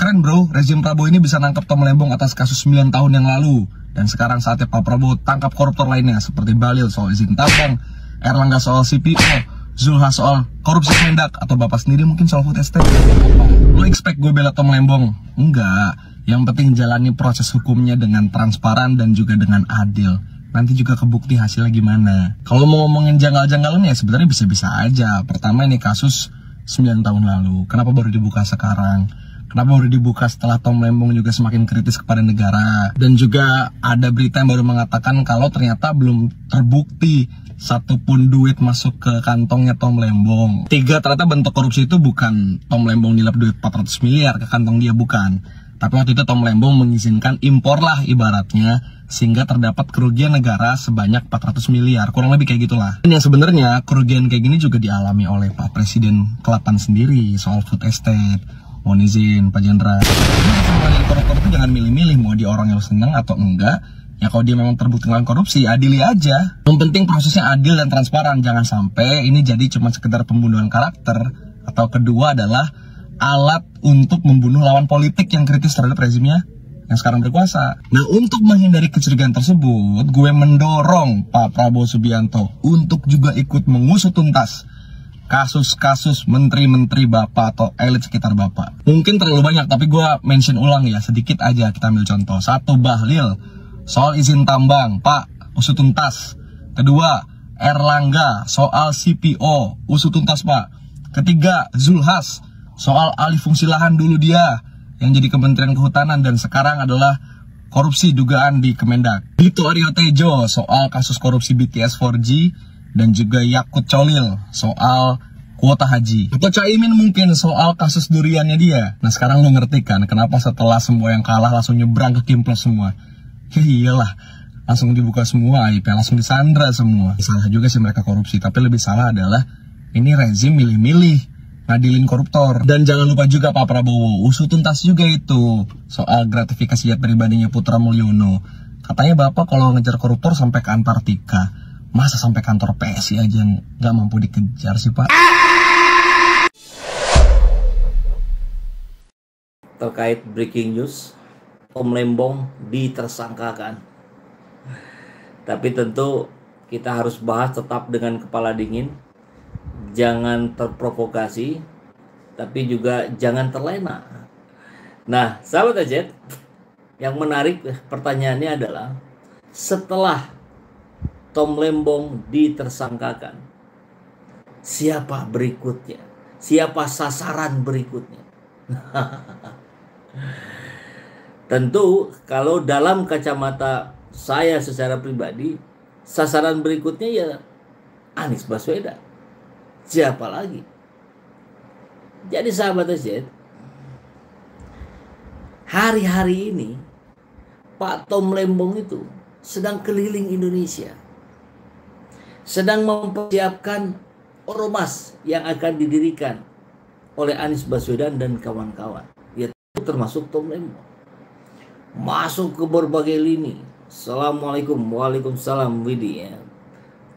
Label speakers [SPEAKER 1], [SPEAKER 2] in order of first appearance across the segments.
[SPEAKER 1] Keren bro, rezim Prabowo ini bisa nangkap Tom Lembong atas kasus 9 tahun yang lalu. Dan sekarang saatnya Pak Prabowo tangkap koruptor lainnya seperti Bahlil soal izin tambang, Erlangga soal CPO, Zulhas soal korupsi Mendak, atau Bapak sendiri mungkin soal food estate. Lo expect gue bela Tom Lembong? Enggak. Yang penting jalani proses hukumnya dengan transparan dan juga dengan adil. Nanti juga kebukti hasilnya gimana. Kalau mau ngomongin janggal-janggalan ya sebenarnya bisa-bisa aja. Pertama ini kasus 9 tahun lalu. Kenapa baru dibuka sekarang? Kenapa baru dibuka setelah Tom Lembong juga semakin kritis kepada negara? Dan juga ada berita yang baru mengatakan kalau ternyata belum terbukti satupun duit masuk ke kantongnya Tom Lembong. 3, ternyata bentuk korupsi itu bukan Tom Lembong nilap duit 400 miliar ke kantong dia, bukan. Tapi waktu itu Tom Lembong mengizinkan impor lah ibaratnya, sehingga terdapat kerugian negara sebanyak 400 miliar. Kurang lebih kayak gitulah. Dan yang sebenarnya kerugian kayak gini juga dialami oleh Pak Presiden ke-8 sendiri soal food estate. Mohon izin Pak Jenderal. Jadi koruptor itu jangan milih-milih mau dia orang yang seneng atau enggak. Ya kalau dia memang terbukti melakukan korupsi, adili aja. Yang penting prosesnya adil dan transparan. Jangan sampai ini jadi cuma sekedar pembunuhan karakter. Atau kedua adalah alat untuk membunuh lawan politik yang kritis terhadap rezimnya yang sekarang berkuasa. Nah, untuk menghindari kecurigaan tersebut, gue mendorong Pak Prabowo Subianto untuk juga ikut mengusut tuntas kasus-kasus menteri-menteri Bapak atau elit sekitar Bapak. Mungkin terlalu banyak, tapi gue mention ulang ya, sedikit aja kita ambil contoh. 1, Bahlil, soal izin tambang, Pak, usut tuntas. 2, Erlangga, soal CPO, usut tuntas, Pak. 3, Zulhas, soal alih fungsi lahan dulu dia, yang jadi Kementerian Kehutanan, dan sekarang adalah korupsi dugaan di Kemendak. Dito Aryo Tejo, soal kasus korupsi BTS 4G, dan juga Yakut Cholil soal kuota haji. Atau Caimin mungkin soal kasus duriannya dia. Nah sekarang lo ngerti kan kenapa setelah semua yang kalah langsung nyebrang ke Kimplos semua. Ya iyalah, langsung dibuka semua IP, langsung disandra semua. Salah juga sih mereka korupsi, tapi lebih salah adalah ini rezim milih-milih ngadilin koruptor. Dan jangan lupa juga Pak Prabowo usut tuntas juga itu soal gratifikasi jet pribadinya Putra Mulyono. Katanya Bapak kalau ngejar koruptor sampai ke Antartika. Masa sampai kantor PSI aja nggak mampu dikejar sih Pak?
[SPEAKER 2] Terkait breaking news, Tom Lembong ditersangkakan. Tapi tentu kita harus bahas tetap dengan kepala dingin. Jangan terprovokasi, tapi juga jangan terlena. Nah, sahabat Ajet, yang menarik pertanyaannya adalah setelah Tom Lembong ditersangkakan, siapa berikutnya? Siapa sasaran berikutnya? Tentu kalau dalam kacamata saya secara pribadi, sasaran berikutnya ya Anies Baswedan. Siapa lagi? Jadi sahabat Ajet, hari-hari ini Pak Tom Lembong itu sedang keliling Indonesia, sedang mempersiapkan ormas yang akan didirikan oleh Anies Baswedan dan kawan-kawan. Ya termasuk Tom Lembong. Masuk ke berbagai lini. Assalamualaikum, waalaikumsalam, Widi ya.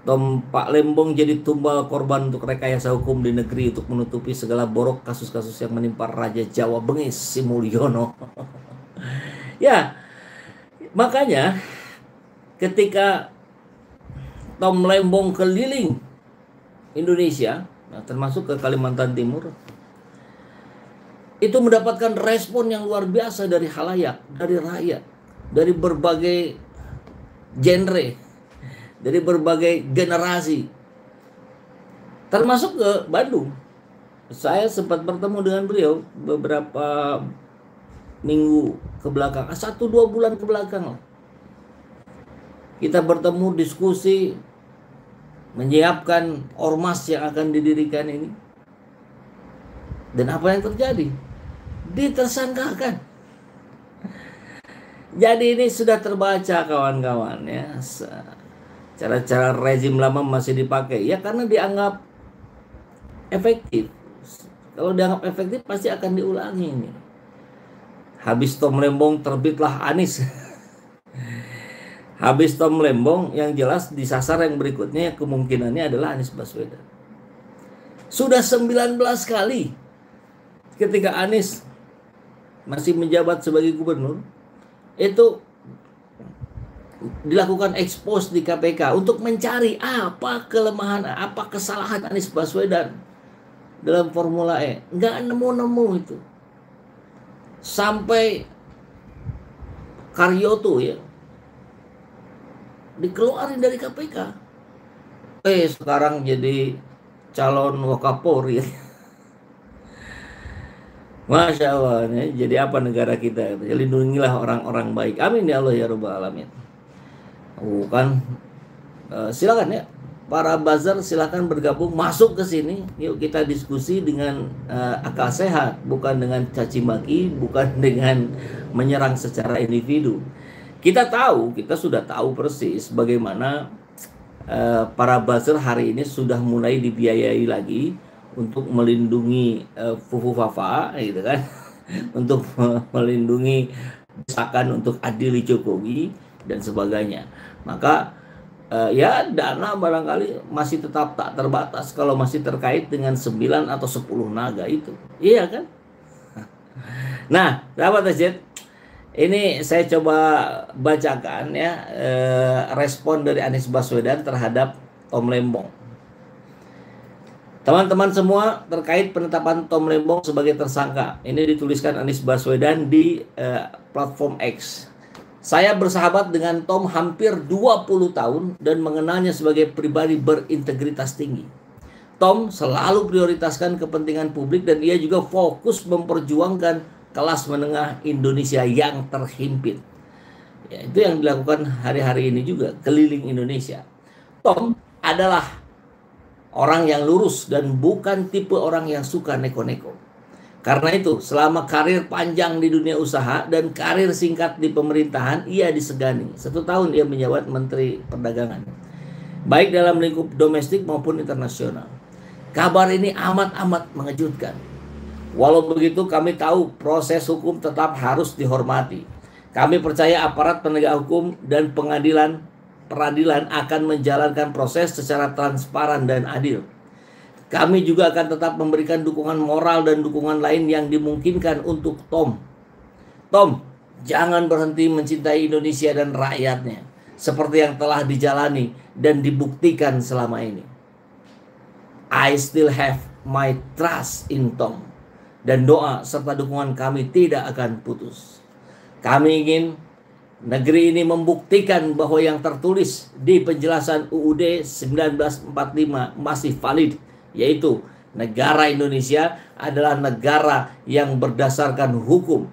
[SPEAKER 2] Pak Lembong jadi tumbal korban untuk rekayasa hukum di negeri untuk menutupi segala borok kasus-kasus yang menimpa Raja Jawa Bengis Sri Mulyono. Ya, makanya ketika Tom Lembong keliling Indonesia, nah, termasuk ke Kalimantan Timur, itu mendapatkan respon yang luar biasa dari khalayak, dari rakyat, dari berbagai genre, dari berbagai generasi, termasuk ke Bandung. Saya sempat bertemu dengan beliau beberapa minggu ke belakang, 1-2 bulan ke belakang lah. Kita bertemu, diskusi, menyiapkan ormas yang akan didirikan ini. Dan apa yang terjadi? Ditersangkakan. Jadi ini sudah terbaca kawan-kawan ya. Cara-cara rezim lama masih dipakai. Ya karena dianggap efektif. Kalau dianggap efektif pasti akan diulangi ini. Habis Tom Lembong terbitlah Anies. Habis Tom Lembong, yang jelas disasar yang berikutnya kemungkinannya adalah Anies Baswedan. Sudah 19 kali ketika Anies masih menjabat sebagai gubernur, itu dilakukan expose di KPK untuk mencari apa kelemahan, apa kesalahan Anies Baswedan dalam Formula E. Nggak nemu-nemu itu. Sampai Karyoto ya dikeluarin dari KPK. Sekarang jadi calon Wakapolri. Masya Allah, ya. Jadi apa negara kita? Lindungilah orang-orang baik. Amin ya Allah ya Rabbal Alamin. Bukan, silakan ya, para buzzer silakan bergabung masuk ke sini. Yuk kita diskusi dengan akal sehat, bukan dengan caci maki, bukan dengan menyerang secara individu. Kita sudah tahu persis bagaimana para buzzer hari ini sudah mulai dibiayai lagi untuk melindungi Fufu Fafa, gitu kan, untuk melindungi desakan untuk adili Jokowi dan sebagainya. Maka ya dana barangkali masih tetap tak terbatas kalau masih terkait dengan 9 atau 10 naga itu, iya kan? Nah, sahabat TZ, ini saya coba bacakan ya respon dari Anies Baswedan terhadap Tom Lembong. Teman-teman semua, terkait penetapan Tom Lembong sebagai tersangka, ini dituliskan Anies Baswedan di platform X. Saya bersahabat dengan Tom hampir 20 tahun dan mengenalnya sebagai pribadi berintegritas tinggi. Tom selalu prioritaskan kepentingan publik dan ia juga fokus memperjuangkan kelas menengah Indonesia yang terhimpit. Ya, itu yang dilakukan hari-hari ini juga, keliling Indonesia. Tom adalah orang yang lurus dan bukan tipe orang yang suka neko-neko. Karena itu, selama karir panjang di dunia usaha dan karir singkat di pemerintahan, ia disegani. 1 tahun ia menjabat Menteri Perdagangan, baik dalam lingkup domestik maupun internasional. Kabar ini amat-amat mengejutkan. Walau begitu, kami tahu proses hukum tetap harus dihormati. Kami percaya aparat penegak hukum dan peradilan akan menjalankan proses secara transparan dan adil. Kami juga akan tetap memberikan dukungan moral dan dukungan lain yang dimungkinkan untuk Tom. Tom, jangan berhenti mencintai Indonesia dan rakyatnya, seperti yang telah dijalani dan dibuktikan selama ini. I still have my trust in Tom, dan doa serta dukungan kami tidak akan putus. Kami ingin negeri ini membuktikan bahwa yang tertulis di penjelasan UUD 1945 masih valid, yaitu negara Indonesia adalah negara yang berdasarkan hukum,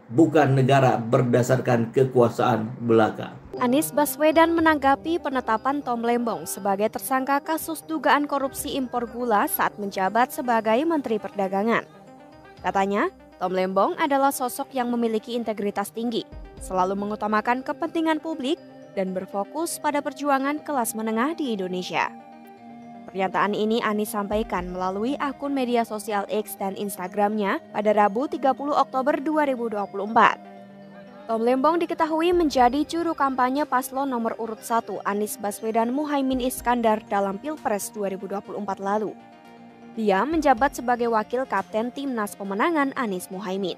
[SPEAKER 2] bukan negara berdasarkan kekuasaan belaka.
[SPEAKER 3] Anies Baswedan menanggapi penetapan Tom Lembong sebagai tersangka kasus dugaan korupsi impor gula saat menjabat sebagai Menteri Perdagangan. Katanya, Tom Lembong adalah sosok yang memiliki integritas tinggi, selalu mengutamakan kepentingan publik dan berfokus pada perjuangan kelas menengah di Indonesia. Pernyataan ini Anies sampaikan melalui akun media sosial X dan Instagramnya pada Rabu 30 Oktober 2024. Tom Lembong diketahui menjadi juru kampanye paslon nomor urut 1 Anies Baswedan Muhaimin Iskandar dalam Pilpres 2024 lalu. Dia menjabat sebagai wakil kapten Timnas Pemenangan Anies Muhaimin.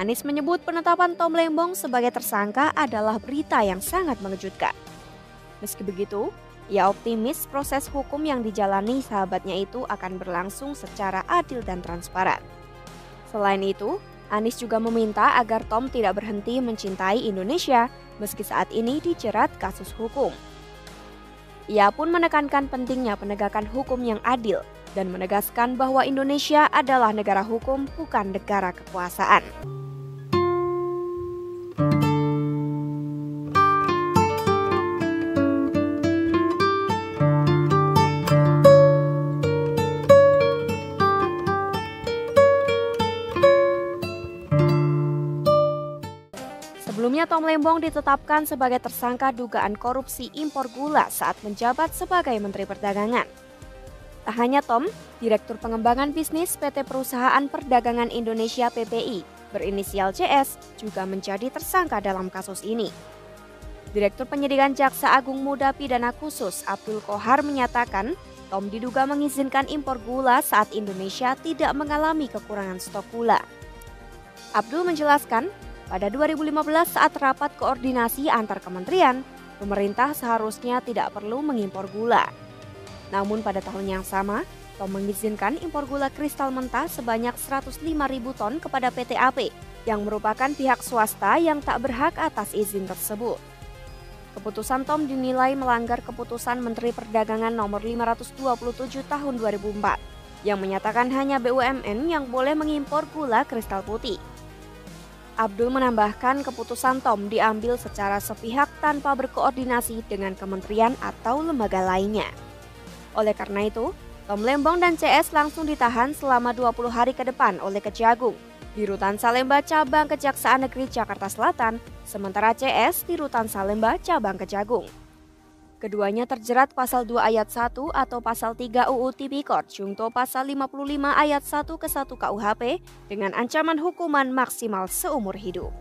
[SPEAKER 3] Anies menyebut penetapan Tom Lembong sebagai tersangka adalah berita yang sangat mengejutkan. Meski begitu, ia optimis proses hukum yang dijalani sahabatnya itu akan berlangsung secara adil dan transparan. Selain itu, Anies juga meminta agar Tom tidak berhenti mencintai Indonesia meski saat ini dijerat kasus hukum. Ia pun menekankan pentingnya penegakan hukum yang adil dan menegaskan bahwa Indonesia adalah negara hukum, bukan negara kekuasaan. Sebelumnya Tom Lembong ditetapkan sebagai tersangka dugaan korupsi impor gula saat menjabat sebagai Menteri Perdagangan. Tak hanya Tom, Direktur Pengembangan Bisnis PT Perusahaan Perdagangan Indonesia PPI berinisial CS juga menjadi tersangka dalam kasus ini. Direktur Penyidikan Jaksa Agung Muda Pidana Khusus Abdul Kohar menyatakan Tom diduga mengizinkan impor gula saat Indonesia tidak mengalami kekurangan stok gula. Abdul menjelaskan, pada 2015 saat rapat koordinasi antar kementerian, pemerintah seharusnya tidak perlu mengimpor gula. Namun pada tahun yang sama, Tom mengizinkan impor gula kristal mentah sebanyak 105.000 ton kepada PT AP yang merupakan pihak swasta yang tak berhak atas izin tersebut. Keputusan Tom dinilai melanggar keputusan Menteri Perdagangan nomor 527 tahun 2004 yang menyatakan hanya BUMN yang boleh mengimpor gula kristal putih. Abdul menambahkan keputusan Tom diambil secara sepihak tanpa berkoordinasi dengan kementerian atau lembaga lainnya. Oleh karena itu, Tom Lembong dan CS langsung ditahan selama 20 hari ke depan oleh Kejagung di Rutan Salemba Cabang Kejaksaan Negeri Jakarta Selatan, sementara CS di Rutan Salemba Cabang Kejagung. Keduanya terjerat pasal 2 ayat 1 atau pasal 3 UU Tipikor Junto pasal 55 ayat 1 ke 1 KUHP dengan ancaman hukuman maksimal seumur hidup.